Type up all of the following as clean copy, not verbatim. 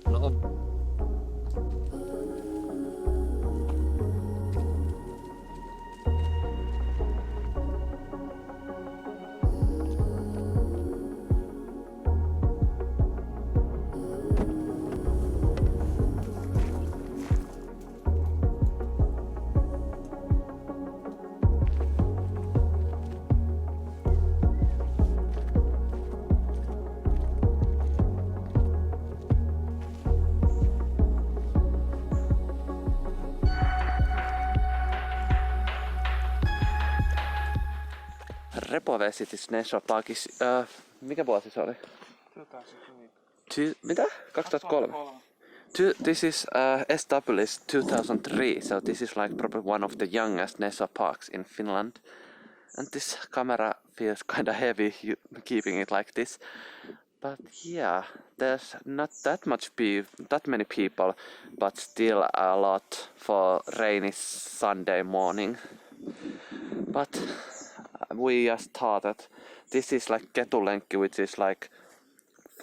No. Repovesi National Park is, mikä vuosi se oli? 2003. Mitä? 2003? This is established 2003, so this is like probably one of the youngest national parks in Finland. And this camera feels kind of heavy keeping it like this. But yeah, there's not that many people, but still a lot for rainy Sunday morning. But we just thought that this is like Ketulenkki, which is like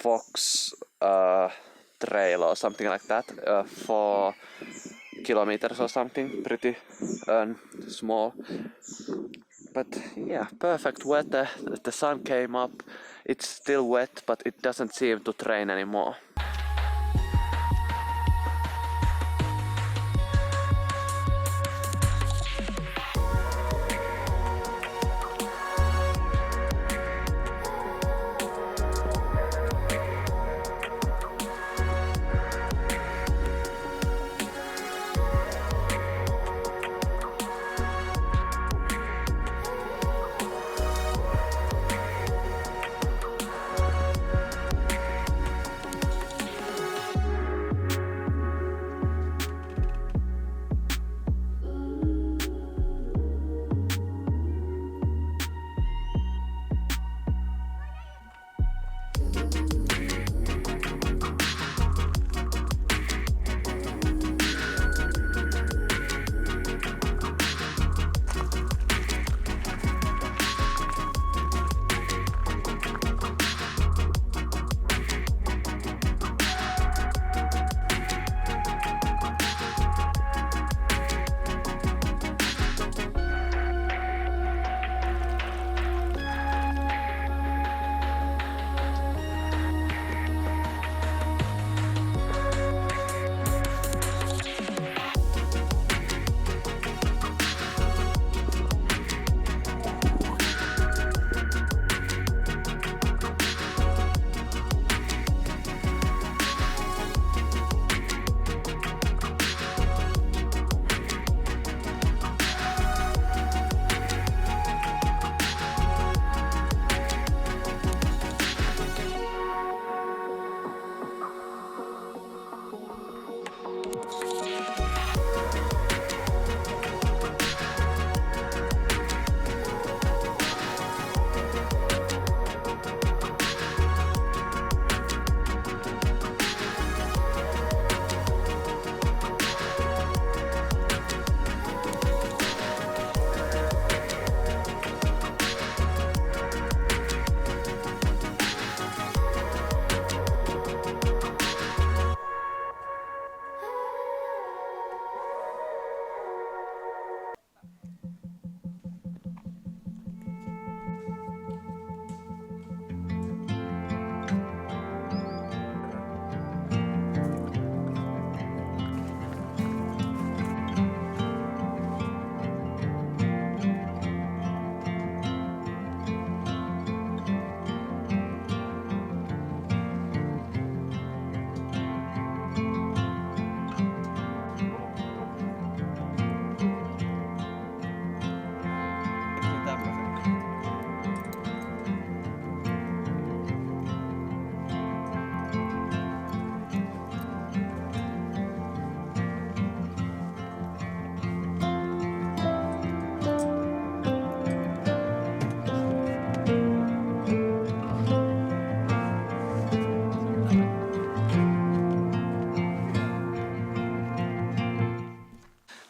Fox trail or something like that, 4 kilometers or something, pretty small. But yeah, perfect weather. The sun came up. It's still wet, but it doesn't seem to rain anymore.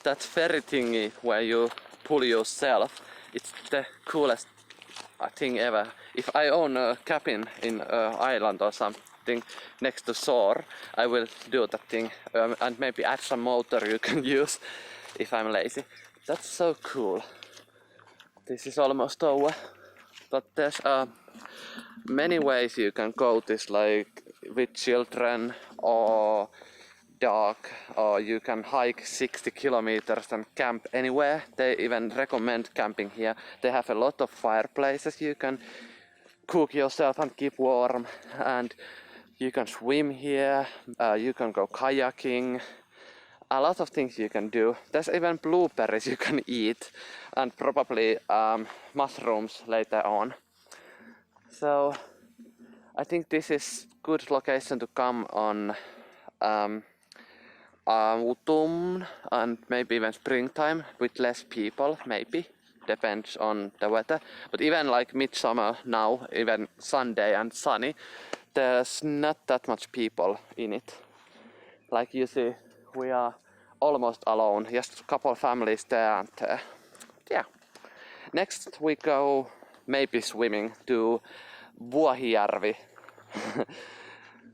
That ferry thingy where you pull yourself, it's the coolest thing ever. if I own a cabin in an island or something next to shore, I will do that thing and maybe add some motor you can use if I'm lazy. That's so cool. This is almost over, but there's many ways you can go this, like with children or dog, or you can hike 60 kilometers and camp anywhere. They even recommend camping here. They have a lot of fireplaces you can cook yourself and keep warm, and you can swim here, you can go kayaking, a lot of things you can do. There's even blueberries you can eat, and probably mushrooms later on. So I think this is good location to come on autumn and maybe even springtime with less people, maybe. Depends on the weather. But even like midsummer now, even Sunday and sunny, there's not that much people in it. Like you see, we are almost alone, just a couple families there and yeah. Next we go maybe swimming to Vuohijärvi.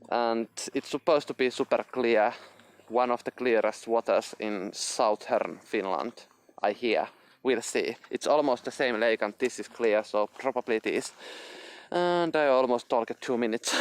And it's supposed to be super clear, one of the clearest waters in southern Finland, I hear. We'll see. It's almost the same lake and this is clear, so probably it is. And I almost talked 2 minutes.